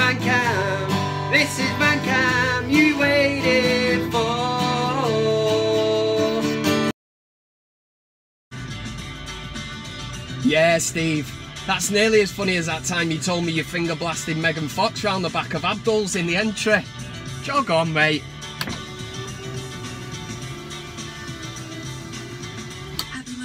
Man Cam, this is Man Cam you waited for. Yeah, Steve, that's nearly as funny as that time you told me you finger blasted Megan Fox round the back of Abdul's in the entry. Jog on, mate.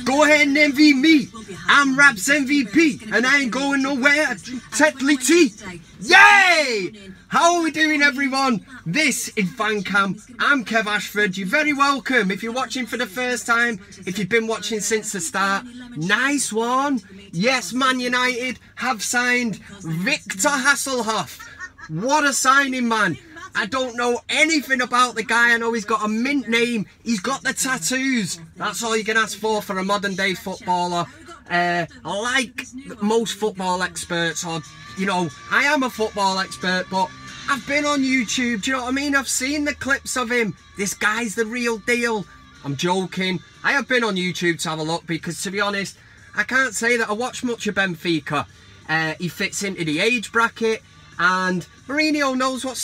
Go ahead and envy me. I'm Rap's MVP and I ain't going nowhere. Tetley T. Yay! How are we doing, everyone? This is Fan Cam. I'm Kev Ashford. You're very welcome. If you're watching for the first time, if you've been watching since the start, nice one. Yes, Man United have signed Victor Hasselhoff. What a signing, man. I don't know anything about the guy. I know he's got a mint name. He's got the tattoos. That's all you can ask for a modern day footballer. Like most football experts, or, you know, I am a football expert, but I've been on YouTube, do you know what I mean? I've seen the clips of him. This guy's the real deal. I'm joking. I have been on YouTube to have a look because, to be honest, I can't say that I watch much of Benfica. He fits into the age bracket. And Mourinho knows what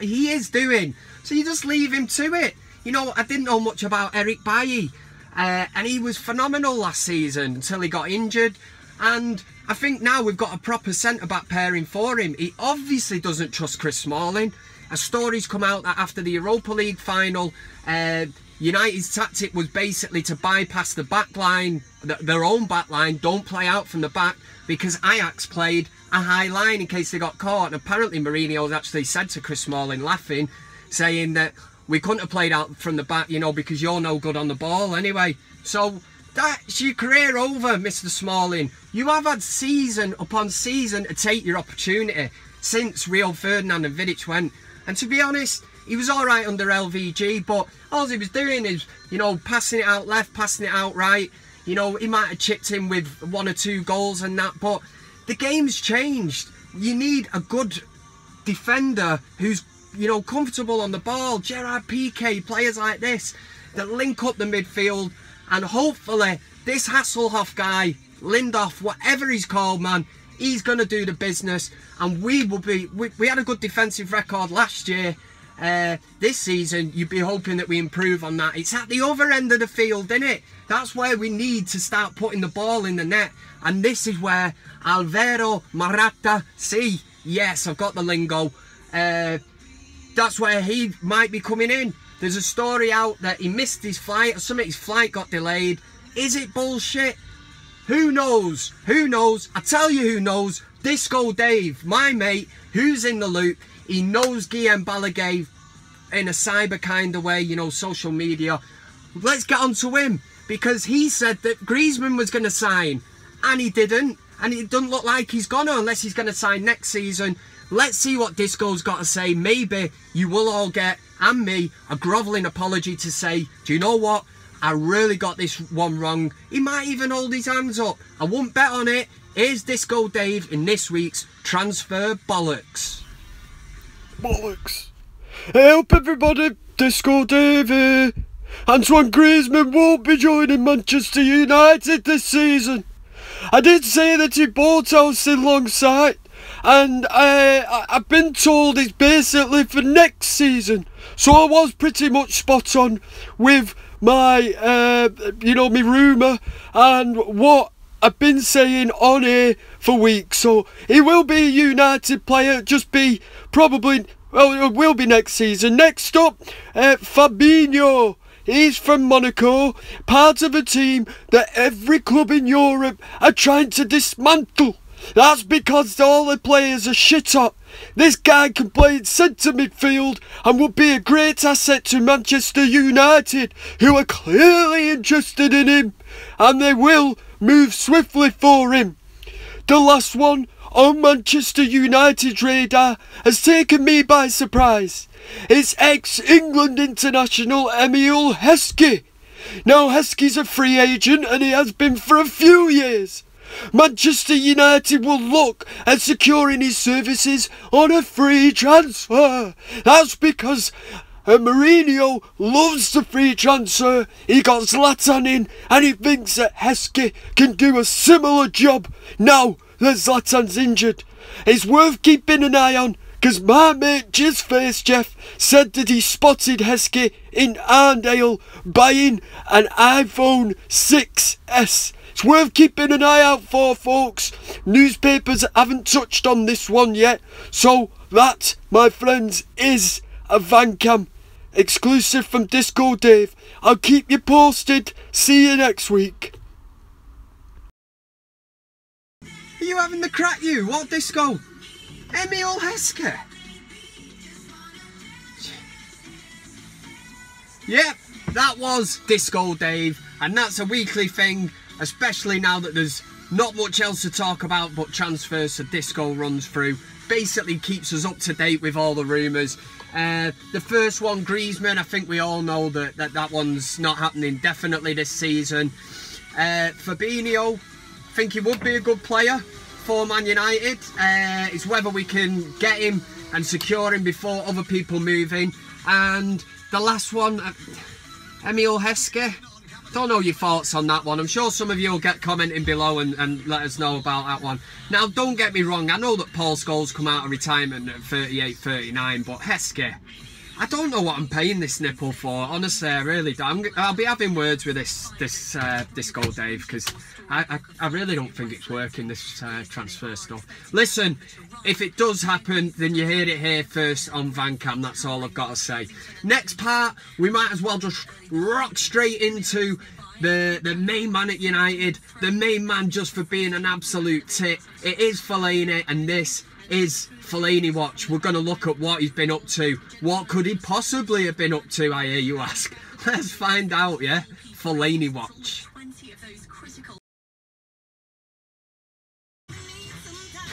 he is doing. So you just leave him to it. You know, I didn't know much about Eric Bailly, and he was phenomenal last season until he got injured. And I think now we've got a proper centre-back pairing for him. He obviously doesn't trust Chris Smalling. A story's come out that after the Europa League final, United's tactic was basically to bypass the back line, their own back line, don't play out from the back, because Ajax played a high line in case they got caught. And apparently Mourinho actually said to Chris Smalling, laughing, saying that we couldn't have played out from the back, you know, because you're no good on the ball anyway. So that's your career over, Mr. Smalling. You have had season upon season to take your opportunity since Rio Ferdinand and Vidic went. And to be honest, he was all right under LVG, but all he was doing is, you know, passing it out left, passing it out right. You know, he might have chipped in with 1 or 2 goals and that, but the game's changed. You need a good defender who's, you know, comfortable on the ball. Gerard Piqué, players like this that link up the midfield, and hopefully this Hasselhoff guy, Lindelöf, whatever he's called, man, he's going to do the business, and we will be... We had a good defensive record last year. This season, you'd be hoping that we improve on that. It's at the other end of the field, isn't it? That's where we need to start putting the ball in the net. And this is where Álvaro Morata, see, yes, I've got the lingo. That's where he might be coming in. There's a story out that he missed his flight, or something, his flight got delayed. Is it bullshit? Who knows? Who knows? I tell you who knows. Disco Dave, my mate, who's in the loop. He knows Guillaume Balaguer in a cyber kind of way, you know, social media. Let's get on to him, because he said that Griezmann was going to sign, and he didn't. And it doesn't look like he's going to, unless he's going to sign next season. Let's see what Disco's got to say. Maybe you will all get, and me, a grovelling apology to say, do you know what? I really got this one wrong. He might even hold his hands up. I won't bet on it. Here's Disco Dave in this week's Transfer Bollocks. Bollocks. Hey up everybody, Disco Dave here. Antoine Griezmann won't be joining Manchester United this season. I did say that he bought out alongside, and I've been told it's basically for next season. So I was pretty much spot on with my, you know, my rumour and what I've been saying on here for weeks. So he will be a United player, just be probably, well, it will be next season. Next up, Fabinho. He's from Monaco, part of a team that every club in Europe are trying to dismantle. That's because all the players are shit up. This guy can play in centre midfield and would be a great asset to Manchester United, who are clearly interested in him, and they will move swiftly for him. The last one on Manchester United's radar has taken me by surprise. It's ex-England international Emile Heskey. Now Heskey's a free agent and he has been for a few years. Manchester United will look at securing his services on a free transfer. That's because Mourinho loves the free transfer. He got Zlatan in and he thinks that Heskey can do a similar job. Now, that Zlatan's injured. It's worth keeping an eye on, because my mate Jizzface Jeff said that he spotted Heskey in Arndale buying an iPhone 6S. It's worth keeping an eye out for, folks. Newspapers haven't touched on this one yet, so that, my friends, is a Van Cam exclusive from Disco Dave. I'll keep you posted. See you next week. Are you having the crack, you? What disco? Emil Heskey? Yep, that was Disco Dave, and that's a weekly thing, especially now that there's not much else to talk about but transfers, so Disco runs through. Basically keeps us up to date with all the rumours. The first one, Griezmann, I think we all know that one's not happening definitely this season. Fabinho, I think he would be a good player for Man United. It's whether we can get him and secure him before other people move in. And the last one, Emil Heskey. Don't know your thoughts on that one. I'm sure some of you will get commenting below and let us know about that one. Now, don't get me wrong, I know that Paul Scholes come out of retirement at 38, 39, but Heskey, I don't know what I'm paying this nipple for. Honestly, I really don't. I'll be having words with this Disco Dave, because I really don't think it's working, this transfer stuff. Listen, if it does happen, then you hear it here first on Van Cam. That's all I've got to say. Next part, we might as well just rock straight into the main man at United. The main man just for being an absolute tit. It is Fellaini, and this is Fellaini Watch. We're going to look at what he's been up to. What could he possibly have been up to, I hear you ask? Let's find out, yeah? Fellaini Watch.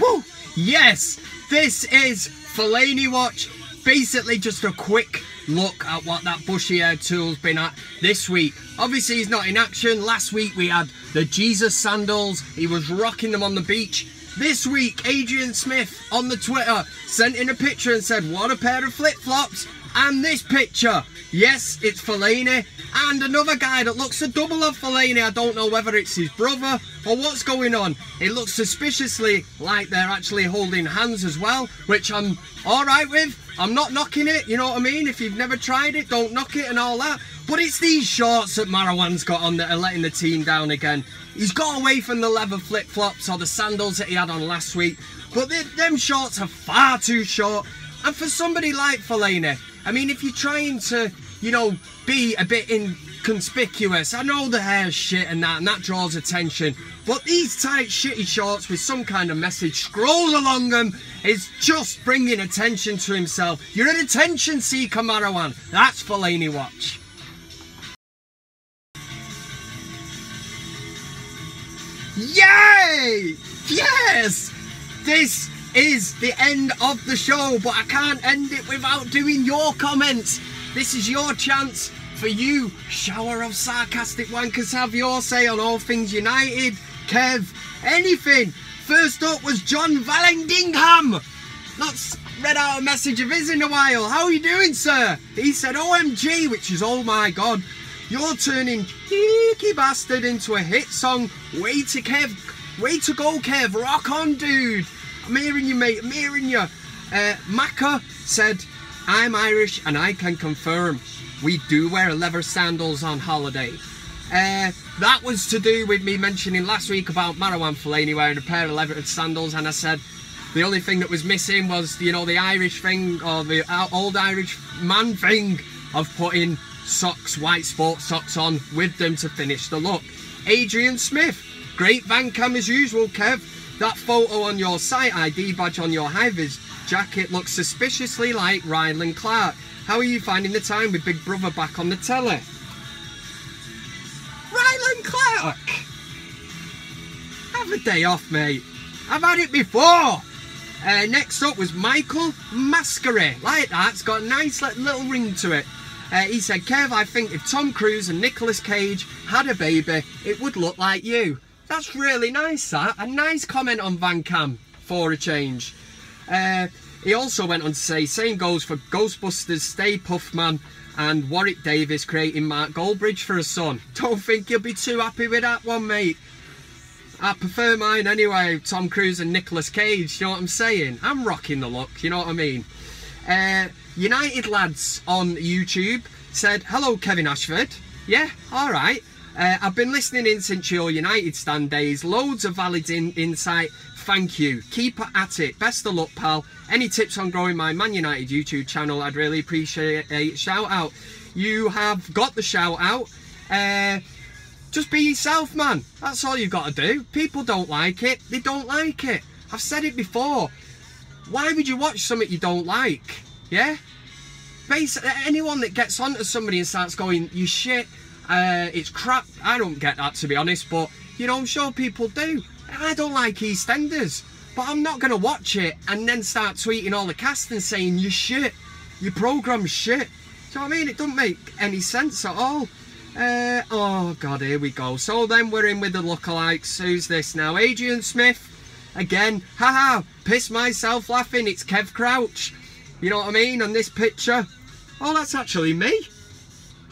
Woo! Yes, this is Fellaini Watch. Basically just a quick look at what that bushy-haired tool's been at this week. Obviously he's not in action. Last week we had the Jesus sandals. He was rocking them on the beach. This week, Adrian Smith on the Twitter sent in a picture and said, what a pair of flip-flops. And this picture, yes, it's Fellaini. And another guy that looks a double of Fellaini. I don't know whether it's his brother or what's going on. It looks suspiciously like they're actually holding hands as well, which I'm alright with. I'm not knocking it, you know what I mean? If you've never tried it, don't knock it and all that. But it's these shorts that Marawan's got on that are letting the team down again. He's got away from the leather flip-flops or the sandals that he had on last week. But them shorts are far too short. And for somebody like Fellaini, I mean, if you're trying to, you know, be a bit inconspicuous, I know the hair's shit and that draws attention. But these tight, shitty shorts with some kind of message scrolled along them is just bringing attention to himself. You're an attention seeker, Marawan. That's Fellaini Watch. Yay! Yes! This is the end of the show, but I can't end it without doing your comments. This is your chance for you, shower of sarcastic wankers, have your say on all things United, Kev, anything. First up was John Valendingham. Not read out a message of his in a while. How are you doing, sir? He said OMG, which is oh my god. You're turning cheeky bastard into a hit song. Way to go, Kev. Rock on, dude. I'm hearing you, mate. I'm hearing you. Maka said, I'm Irish and I can confirm we do wear leather sandals on holiday. That was to do with me mentioning last week about Marawan Fellaini wearing a pair of leather sandals, and I said the only thing that was missing was, you know, the Irish thing, or the old Irish man thing of putting socks, white sports socks on with them to finish the look. Adrian Smith, great Van Cam as usual, Kev. That photo on your site ID badge on your high-vis jacket looks suspiciously like Ryland Clark. How are you finding the time with Big Brother back on the telly? Ryland Clark! Have a day off, mate. I've had it before. Next up was Michael Mascari. Like that, it's got a nice little ring to it. He said, Kev, I think if Tom Cruise and Nicolas Cage had a baby, it would look like you. That's really nice, that. A nice comment on Van Cam, for a change. He also went on to say, same goes for Ghostbusters, Stay Puft Man, and Warwick Davis creating Mark Goldbridge for a son. Don't think you'll be too happy with that one, mate. I prefer mine anyway, Tom Cruise and Nicolas Cage, you know what I'm saying? I'm rocking the look, you know what I mean? United Lads on YouTube said, hello Kevin Ashford. Yeah, alright. I've been listening in since your United stand days. Loads of valid insight. Thank you. Keep at it. Best of luck, pal. Any tips on growing my Man United YouTube channel, I'd really appreciate a shout out. You have got the shout out. Just be yourself, man. That's all you've got to do. People don't like it. They don't like it. I've said it before. Why would you watch something you don't like? Yeah? Basically, anyone that gets onto somebody and starts going, you shit, it's crap. I don't get that, to be honest, but, you know, I'm sure people do. I don't like EastEnders, but I'm not going to watch it and then start tweeting all the cast and saying, you shit. Your programme's shit. Do you know what I mean? It doesn't make any sense at all. Oh, God, here we go. So then we're in with the lookalikes. Who's this now? Adrian Smith. Again. Haha. Pissed myself laughing. It's Kev Crouch. You know what I mean? On this picture. Oh, that's actually me.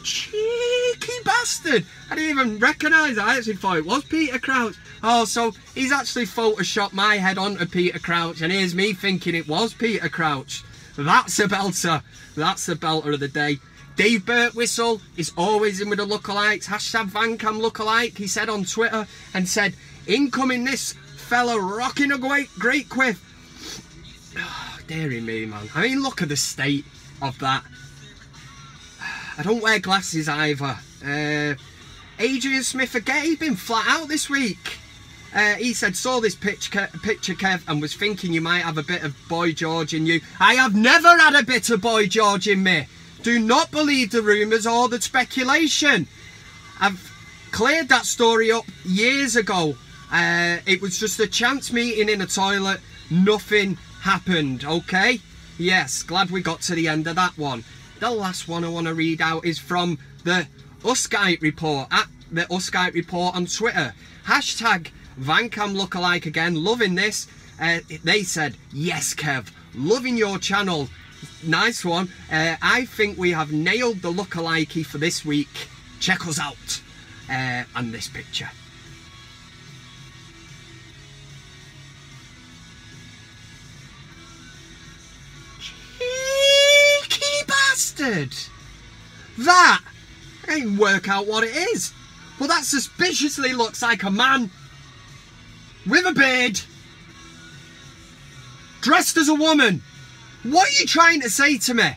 Cheeky bastard. I didn't even recognise that. I actually thought it was Peter Crouch. Oh, so he's actually photoshopped my head onto Peter Crouch, and here's me thinking it was Peter Crouch. That's a belter. That's the belter of the day. Dave Birtwhistle is always in with the lookalikes. Hashtag Vancam lookalike, he said on Twitter, and said, incoming this fella rocking a great quiff. Oh, dearie me, man. I mean, look at the state of that. I don't wear glasses either. Adrian Smith again, he's been flat out this week. He said, saw this picture, Kev, and was thinking you might have a bit of Boy George in you. I have never had a bit of Boy George in me. Do not believe the rumours or the speculation. I've cleared that story up years ago. It was just a chance meeting in a toilet. Nothing happened, okay? Yes, glad we got to the end of that one. The last one I want to read out is from the Uskite Report, at the Uskite Report on Twitter. Hashtag Vancam lookalike again, loving this. They said, yes Kev, loving your channel. Nice one. I think we have nailed the lookalikey for this week. Check us out. And this picture. Cheeky bastard. That, I didn't work out what it is. But that suspiciously looks like a man with a beard, dressed as a woman. What are you trying to say to me?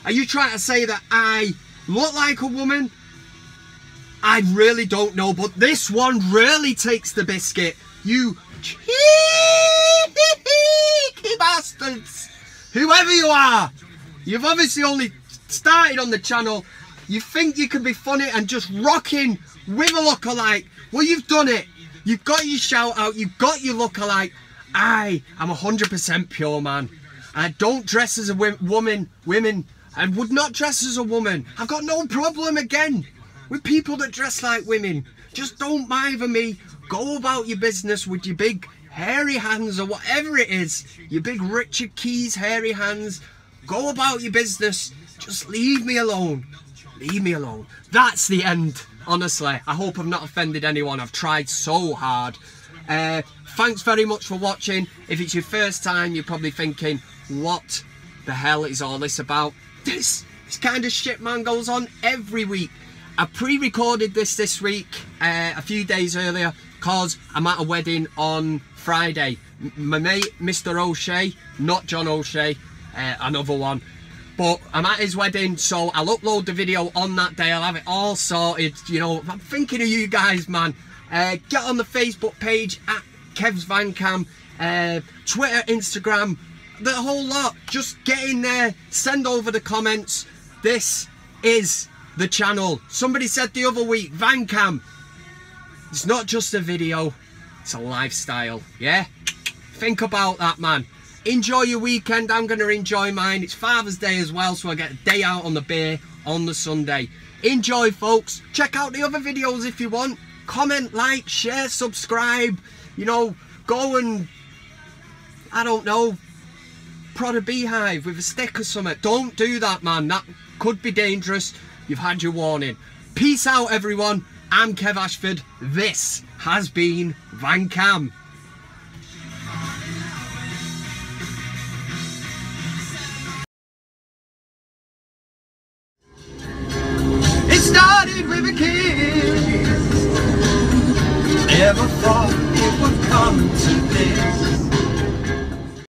Are you trying to say that I look like a woman? I really don't know, but this one really takes the biscuit. You cheeky bastards. Whoever you are, you've obviously only started on the channel. You think you can be funny and just rocking with a lookalike. Well, you've done it. You've got your shout out. You've got your lookalike. I am 100% pure, man. I don't dress as a woman, and would not dress as a woman. I've got no problem, again, with people that dress like women. Just don't bother me. Go about your business with your big hairy hands or whatever it is. Your big Richard Keys hairy hands. Go about your business. Just leave me alone. Leave me alone. That's the end, honestly. I hope I've not offended anyone. I've tried so hard. Thanks very much for watching. If it's your first time, you're probably thinking, what the hell is all this about? This kind of shit, man, goes on every week. I pre-recorded this week a few days earlier because I'm at a wedding on Friday. My mate, Mr. O'Shea, not John O'Shea, another one. But I'm at his wedding, so I'll upload the video on that day. I'll have it all sorted. You know, I'm thinking of you guys, man. Get on the Facebook page at Kev's Vancam, Twitter, Instagram, the whole lot. Just get in there, send over the comments. This is the channel. Somebody said the other week, Vancam, it's not just a video, it's a lifestyle. Yeah, think about that, man. Enjoy your weekend. I'm going to enjoy mine. It's Father's Day as well, so I get a day out on the beer on the Sunday. Enjoy, folks. Check out the other videos if you want. Comment, like, share, subscribe. You know, go and, I don't know, prod a beehive with a stick or something. Don't do that, man. That could be dangerous. You've had your warning. Peace out, everyone. I'm Kev Ashford. This has been Van Cam. It started with a kiss. Never thought it would come to this.